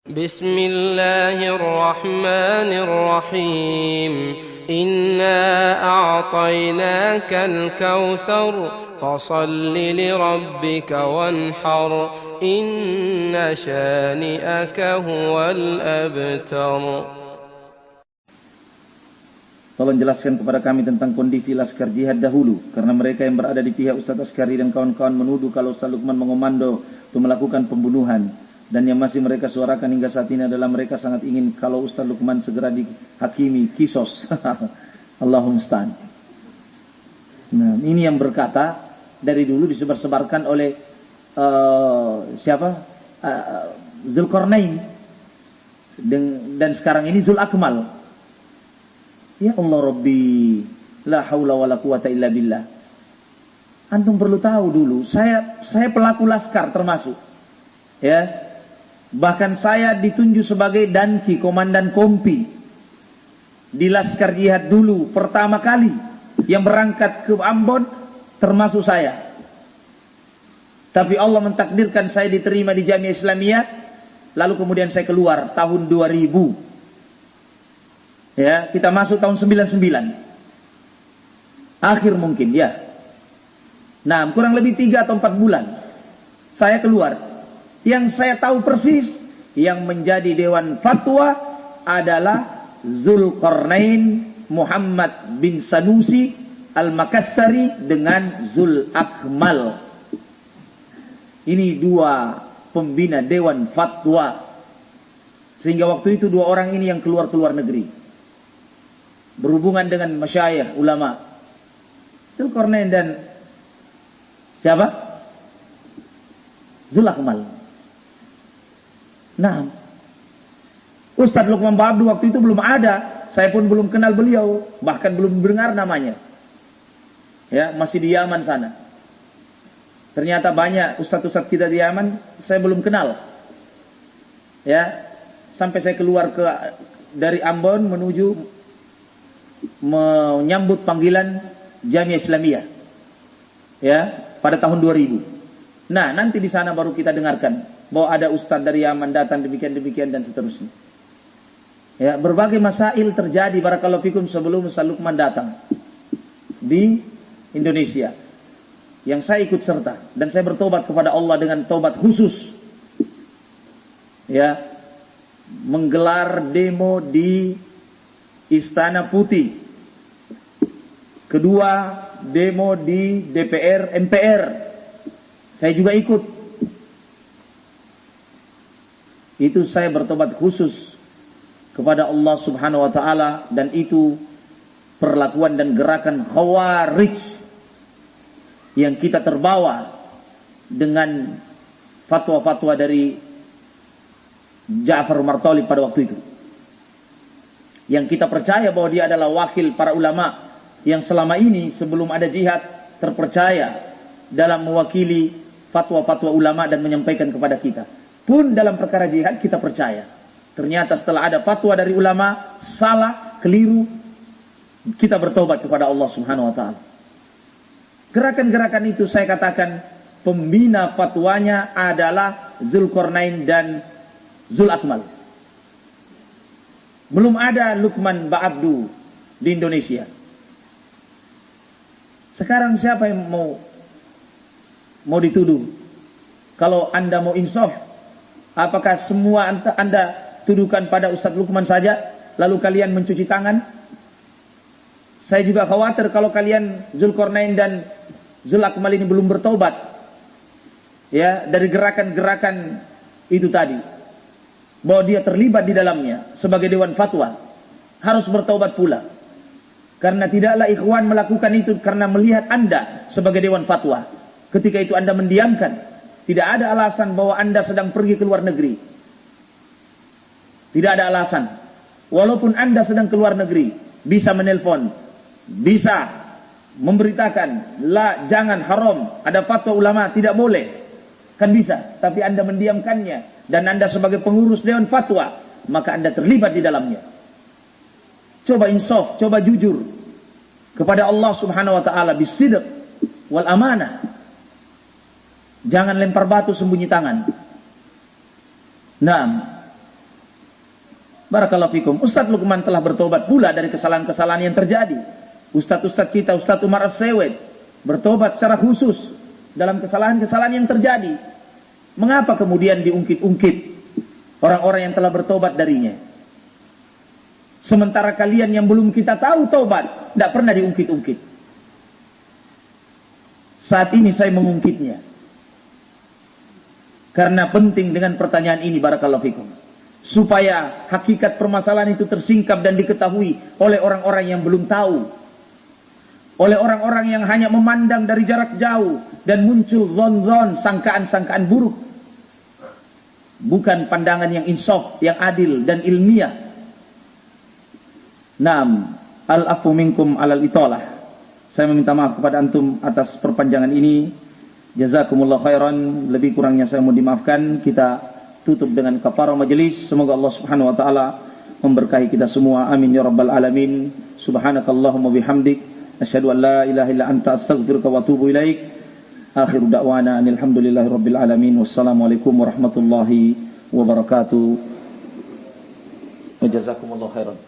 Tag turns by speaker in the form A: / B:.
A: Bismillahirrahmanirrahim. Inna a'tainakal kautsar fasalli lirabbika wanhar inna syani'aka huwal abtar.
B: Tolong jelaskan kepada kami tentang kondisi Laskar Jihad dahulu, karena mereka yang berada di pihak Ustaz Askari dan kawan-kawan menuduh kalau Ustaz Lukman mengomando untuk melakukan pembunuhan. Dan yang masih mereka suarakan hingga saat ini adalah mereka sangat ingin kalau Ustaz Lukman segera dihakimi kisos. Allahumma musta'an. Nah, ini yang berkata dari dulu disebar-sebarkan oleh Zulkarnain dan sekarang ini Zul Akmal. Ya Allah Rabbi, la haula wala quwata illa billah. Antum perlu tahu dulu, saya pelaku laskar termasuk. Ya. Bahkan saya ditunjuk sebagai danki, komandan kompi di Laskar Jihad dulu pertama kali yang berangkat ke Ambon termasuk saya. Tapi Allah mentakdirkan saya diterima di Jamiah Islamiyah, lalu kemudian saya keluar tahun 2000. Ya, kita masuk tahun 99. Akhir mungkin ya. Nah, kurang lebih 3 atau 4 bulan saya keluar. Yang saya tahu persis yang menjadi dewan fatwa adalah Zulkarnain Muhammad bin Sanusi Al-Makassari dengan Zul Akmal. Ini 2 pembina dewan fatwa. Sehingga waktu itu 2 orang ini yang keluar negeri. Berhubungan dengan masyayikh ulama. Zulkarnain dan siapa? Zul Akmal. Nah, Ustadz Lukman Babdu waktu itu belum ada. Saya pun belum kenal beliau, bahkan belum dengar namanya. Ya, masih di Yaman sana. Ternyata banyak ustadz-ustadz kita di Yaman saya belum kenal. Ya, sampai saya keluar dari Ambon menuju menyambut panggilan Jamiah Islamiyah. Ya, pada tahun 2000. Nah, nanti di sana baru kita dengarkan bahwa ada ustadz dari Yaman datang demikian dan seterusnya. Ya, berbagai masail terjadi barakallahu fikum sebelum Ustaz Lukman datang di Indonesia. Yang saya ikut serta dan saya bertobat kepada Allah dengan taubat khusus. Ya, menggelar demo di Istana Putih. Kedua, demo di DPR, MPR. Saya juga ikut. Itu saya bertobat khusus kepada Allah Subhanahu wa taala, dan itu perlakuan dan gerakan khawarij yang kita terbawa dengan fatwa-fatwa dari Ja'far Umar Thalib pada waktu itu. Yang kita percaya bahwa dia adalah wakil para ulama yang selama ini sebelum ada jihad terpercaya dalam mewakili fatwa-fatwa ulama dan menyampaikan kepada kita. Pun dalam perkara jihad kita percaya. Ternyata setelah ada fatwa dari ulama salah, keliru, kita bertobat kepada Allah Subhanahu wa taala. Gerakan-gerakan itu saya katakan pembina fatwanya adalah Zulkarnain dan Zul Akmal. Belum ada Lukman Ba'abdu di Indonesia. Sekarang siapa yang mau dituduh? Kalau Anda mau insaf, apakah semua Anda tuduhkan pada Ustadz Lukman saja, lalu kalian mencuci tangan? Saya juga khawatir kalau kalian Zulkarnain dan Zul Akmal ini belum bertobat, ya, dari gerakan-gerakan itu tadi, bahwa dia terlibat di dalamnya sebagai dewan fatwa, harus bertobat pula. Karena tidaklah ikhwan melakukan itu karena melihat Anda sebagai dewan fatwa. Ketika itu Anda mendiamkan. Tidak ada alasan bahwa Anda sedang pergi ke luar negeri. Tidak ada alasan. Walaupun Anda sedang ke luar negeri, bisa menelpon, bisa memberitakan, la, jangan, haram, ada fatwa ulama, tidak boleh. Kan bisa, tapi Anda mendiamkannya. Dan Anda sebagai pengurus dewan fatwa, maka Anda terlibat di dalamnya. Coba insaf, coba jujur kepada Allah Subhanahu wa taala bisidq wal amanah. Jangan lempar batu sembunyi tangan. Nah, Barakallahu fikum. Ustadz Luqman telah bertobat pula dari kesalahan-kesalahan yang terjadi. Ustadz-ustadz kita, Ustadz Umar As-Sewed, bertobat secara khusus dalam kesalahan-kesalahan yang terjadi. Mengapa kemudian diungkit-ungkit orang-orang yang telah bertobat darinya? Sementara kalian yang belum kita tahu tobat, tidak pernah diungkit-ungkit. Saat ini saya mengungkitnya. Karena penting dengan pertanyaan ini, barakallahu fikum. Supaya hakikat permasalahan itu tersingkap dan diketahui oleh orang-orang yang belum tahu. Oleh orang-orang yang hanya memandang dari jarak jauh dan muncul zon-zon, sangkaan-sangkaan buruk. Bukan pandangan yang insaf, yang adil dan ilmiah. Naam, al-afu minkum alal italah. Saya meminta maaf kepada antum atas perpanjangan ini. Jazakumullah khairan. Lebih kurangnya saya mau dimaafkan. Kita tutup dengan kafarah majelis. Semoga Allah Subhanahu wa taala memberkahi kita semua. Amin ya rabbal alamin. Subhanakallahumma bihamdik asyhadu an la ilaha illa anta astaghfiruka wa atubu ilaik. Akhiru da'wana alhamdulillahirabbil alamin. Wassalamualaikum warahmatullahi wabarakatuh. Wa jazakumullah khairan.